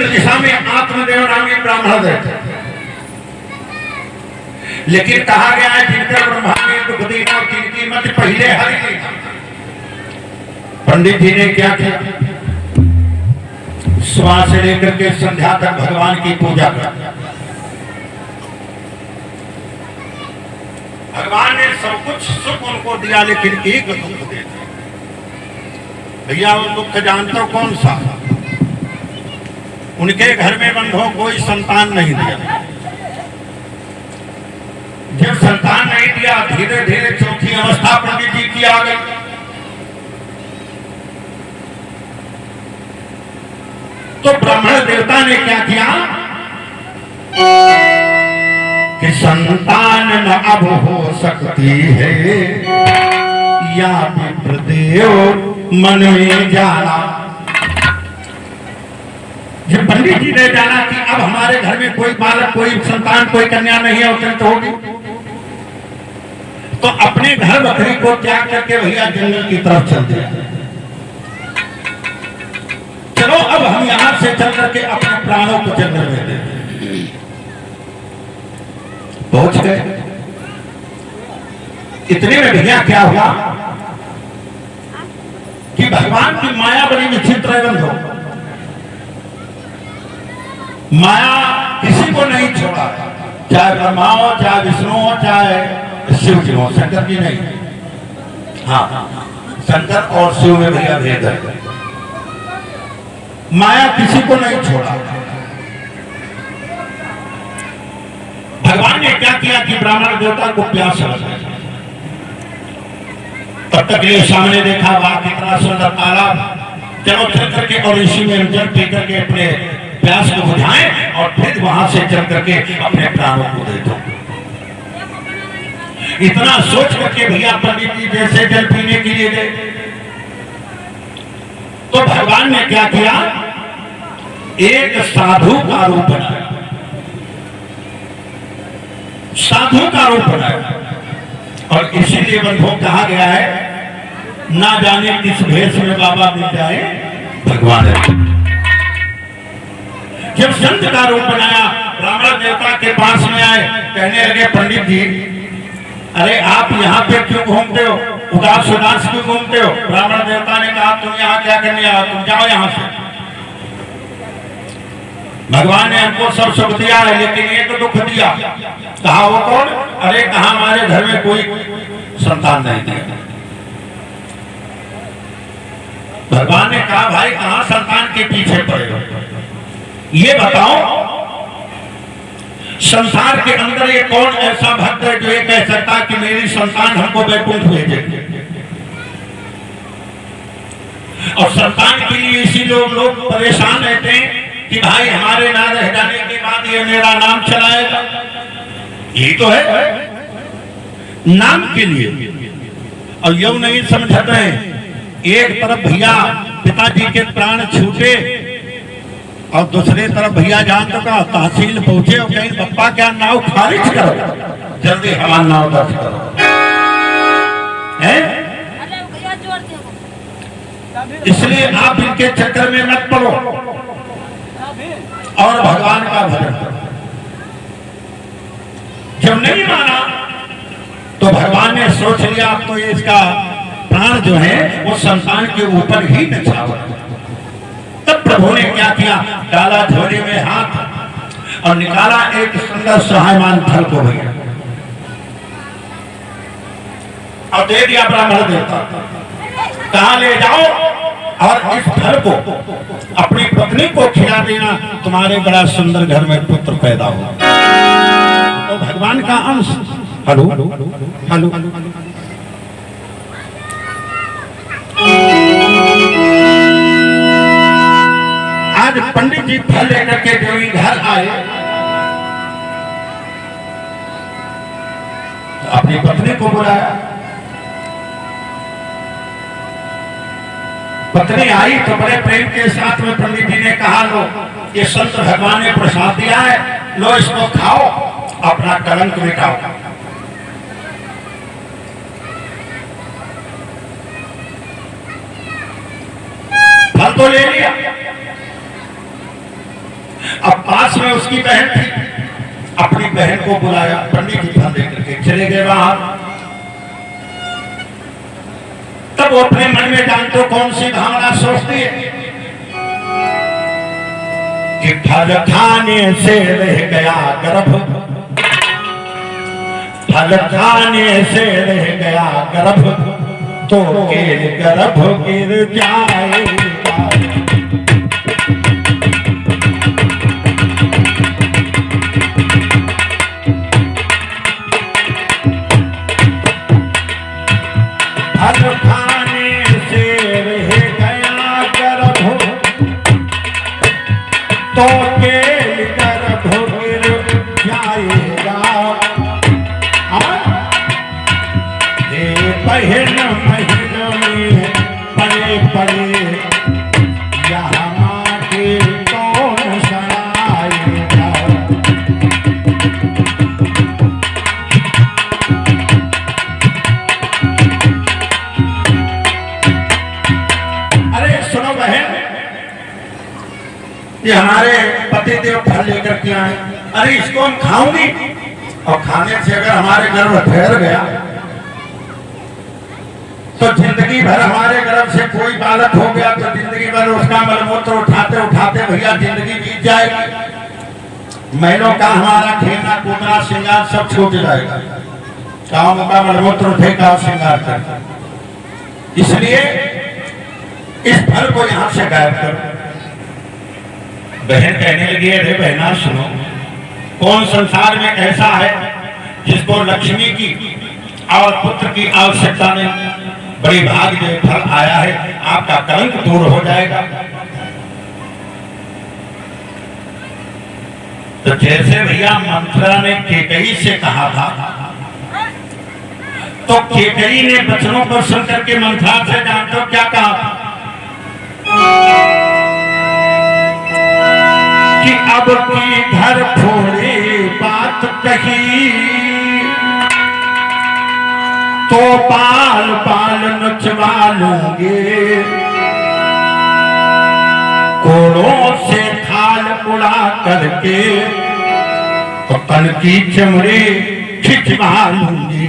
दक्षिण दिशा में आत्मदेव नामी ब्राह्मण रहते, लेकिन कहा गया है जिनका ब्रह्मा ने दुख दीना और जिनकी मत पहले हरि। पंडित जी ने क्या किया, सुबह से लेकर के संध्या तक भगवान की पूजा कर। भगवान ने सब कुछ सुख उनको दिया, लेकिन एक दुख दे दिया। भैया वो दुख जानते हो कौन सा? उनके घर में बंधो कोई संतान नहीं दिया। जब संतान नहीं दिया, धीरे धीरे चौथी अवस्था पंडित जी की आ गई। तो ब्राह्मण देवता ने क्या किया कि संतान न अब हो सकती है, या विप्रदेव मन में जाना। जब पंडित जी ने जाना कि अब हमारे घर में कोई बालक, कोई संतान, कोई कन्या नहीं है, उत्तर तो होगी, तो अपने घर बकरी को त्याग करके भैया जंगल की तरफ चल दिया। चलो अब हम यहां से चल करके अपने प्राणों को जंगल में दे। पहुंच गए। इतने में भैया क्या हुआ कि भगवान की माया बड़ी विचित्र है बंधो। माया किसी को नहीं छोड़ा, चाहे ब्रह्मा हो, चाहे विष्णु हो, चाहे शिव जी हो। शंकर जी नहीं, हाँ शंकर और शिव में भैया भेद है। माया किसी को नहीं छोड़ा। भगवान ने क्या किया कि ब्राह्मण देवता को प्यास लगा। तब तक ये सामने देखा, वाह कितना सुंदर तालाब, चलो चल करके और इसी में जल पी करके अपने प्यास को बुझाएं और फिर वहां से चल करके अपने प्राणों को दे दो। इतना सोच करके भैया पंडित जी जैसे जल पीने के लिए गए, तो भगवान ने क्या किया, एक साधु का रूप बनाया। साधु का रूप बनाया, और इसीलिए बंधुओं कहा गया है, ना जाने किस भेष में बाबा मिल जाए भगवान है। जब संत का रूप बनाया, ब्राह्मण देवता के पास में आए, कहने लगे पंडित जी, अरे आप यहाँ पे क्यों घूमते हो, उदास उदास क्यों घूमते हो? ब्राह्मण देवता ने कहा, तुम यहाँ क्या करने आए, तुम जाओ यहाँ से। भगवान ने हमको सब सुख दिया है, लेकिन एक दुख दिया। कहा वो कौन? अरे कहा हमारे घर में कोई संतान नहीं दिया। भगवान ने कहा, भाई कहां संतान के पीछे पड़े हो, ये बताओ। संसार के अंदर ये कौन ऐसा भक्त है जो ये कह सकता कि मेरी संतान हमको वैकुंठ भेजेगी? और संतान के लिए इसी लोग परेशान रहते हैं कि भाई हमारे ना रह जाने के बाद ये मेरा नाम चलाएगा। यही तो है, नाम के लिए। और यू नहीं समझते हैं, एक तरफ भैया पिताजी के प्राण छूटे और दूसरे तरफ भैया जान चुका, तहसील पहुंचे और कहीं पप्पा क्या नाव खारिज करो, जल्दी हमारा नाव दर्ज करो। इसलिए आप इनके चक्कर में मत पड़ो और भगवान का भजन करो। जब नहीं माना तो भगवान ने सोच लिया, अब तो ये इसका प्राण जो है वो संतान के ऊपर ही नछावर। तब प्रभु ने क्या किया, डाला झोली में हाथ और निकाला एक सुंदर सुहायमान फल को भैया और दे दिया ब्राह्मण देवता। कहा ले जाओ और इस फल को अपनी पत्नी को खिला देना, तुम्हारे बड़ा सुंदर घर में पुत्र पैदा हो। तो भगवान का अंश। हेलो हेलो, आज पंडित जी फल लेकर के जो घर आए, अपनी पत्नी को बुलाया। पत्नी आई तो बड़े प्रेम के साथ में पंडित जी ने कहा, लो ये संत भगवान ने प्रसाद दिया है, लो इसको खाओ, अपना कलंक मिटाओ। फल तो ले लिया, उसकी बहन थी, अपनी बहन को बुलाया, पंडित जी फल लेकर के चले गए बाहर। तब वो अपने मन में जानते कौन सी भावना सोचती है कि फल खाने से रह गया गर्भ, फल खाने से रह गया गर्भ, तो केल गर्भ गिर जाएगा। फल खाने से रह गया गर्भ, तो केल गर्भ गिर जाएगा। बहन महीन में पड़े पड़े यहाँ माटी कौन सड़ाएगा। अरे सुनो बहन, ये हमारे पतिदेव फल लेकर के आए, अरे इसको हम खाऊंगी, और खाने से अगर हमारे गर्भ ठहर गया तो जिंदगी भर हमारे गर्भ से कोई बालक हो गया तो जिंदगी भर उसका मलमूत्र उठाते उठाते भैया जिंदगी बीत जाएगी। महिलाओं का हमारा खेलना कूदना श्रृंगार सब छूट जाएगा, गाँव का मलमूत्र उठेगा श्रृंगार करता। इसलिए इस फल को यहाँ से गायब करो। बहन कहने लगी, अरे बहना सुनो, कौन संसार में ऐसा है जिसको लक्ष्मी की और पुत्र की आवश्यकता नहीं, बड़ी भाग्य फल आया है, आपका कलंक दूर हो जाएगा। तो जैसे भैया मंत्रा ने केकई से कहा था, तो केकई ने बचनों को सुनकर के मंत्रा से जानते हो क्या कहा कि अब की घर फोड़े बात कही, तो बाल बाल नचवा लूंगे, कोड़ों से खाल उड़ा करके तो कल की चमड़ी खिंचवा लूंगी।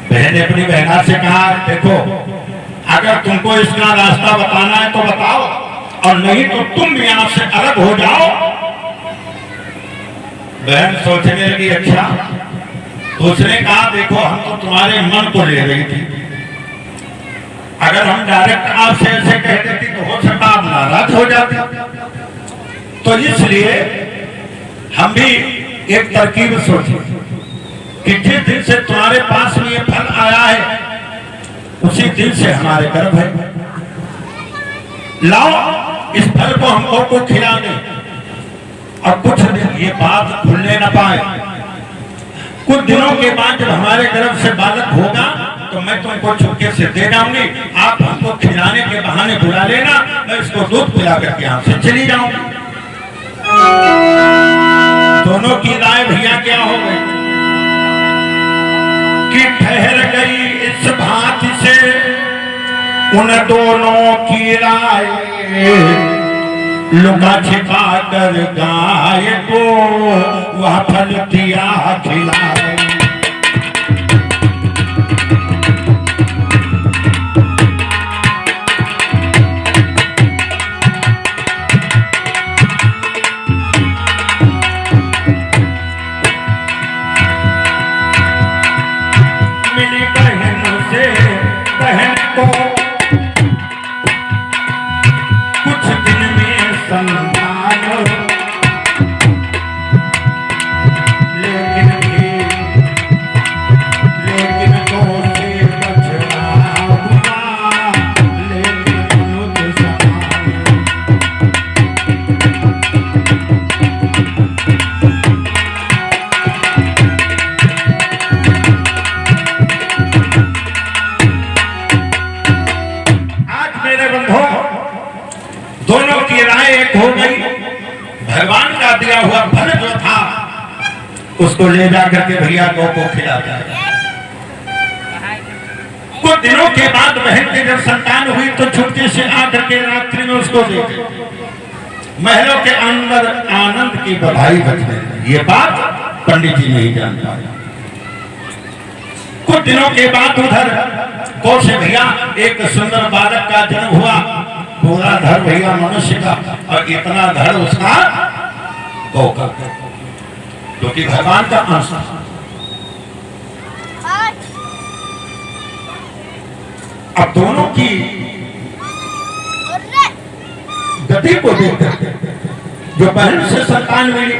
बहन ने अपनी बहना से कहा, देखो अगर तुमको इसका रास्ता बताना है तो बताओ, और नहीं तो तुम भी यहाँ से अलग हो जाओ। बहन सोचने लगी, अच्छा। दूसरे कहा, देखो हम तो तुम्हारे मन को ले रही थी, अगर हम डायरेक्ट आपसे ऐसे कह देती तो हो सकता आप नाराज हो जाते, तो इसलिए हम भी एक तरकीब सोची कि जिस दिन से तुम्हारे पास में ये फल आया है उसी दिन से हमारे गर्भ है, लाओ इस फल को हमको खिला दे, और कुछ दिन ये बात भूलने न पाए। कुछ दिनों के बाद जब हमारे गर्भ से बालक होगा तो मैं तुमको चुपके से दे जाऊंगी, आप हमको खिलाने के बहाने बुला लेना, मैं इसको दूध पिला करके यहाँ से चली जाऊंगी। दोनों की राय भैया क्या हो गई कि ठहर गई इस भांति से उन दोनों की राय, लुका छिपा कर गाय को वह फल दिया खिलाए। मिली बहन से बहन को कुछ दिन में सम्मान, लेकिन तो से बचना हुआ, लेकिन मुझ समान। आज मेरे बंधु दोनों की राय एक हो गई, भगवान का दिया हुआ फल जो था उसको ले जाकर के भैया गौ को खिलाता है। कुछ दिनों के बाद बहन की जब संतान हुई तो छुट्टी से आकर के रात्रि में उसको दे, महलों के अंदर आनंद की बधाई बजने लगी। ये बात पंडित जी नहीं जान पाए। कुछ दिनों के बाद उधर कौशे भैया एक सुंदर बालक का जन्म हुआ। पूरा धड़ भैया मनुष्य का, और इतना धड़ उसका गौ का, क्योंकि भगवान का अंश। अब दोनों की गति को देखकर जो बहन से संतान मिली,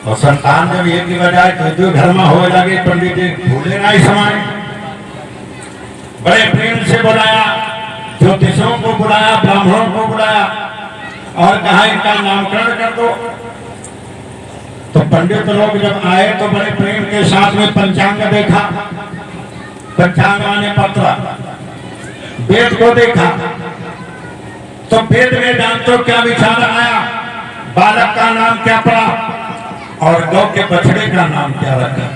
और संतान जब एक की बजाय जो घर में हो लगे, पंडित जी भूले ना ही समय बड़े प्रेम से बुलाया, ज्योतिषों को बुलाया, ब्राह्मणों को बुलाया, और कहा इनका नामकरण कर दो। तो पंडित लोग जब आए तो बड़े प्रेम के साथ में पंचांग देखा, पंचांग माने पत्र, वेद को देखा। तो वेद में जानते हो क्या विचार आया, बालक का नाम क्या पड़ा और गौ के बछड़े का नाम क्या रखा।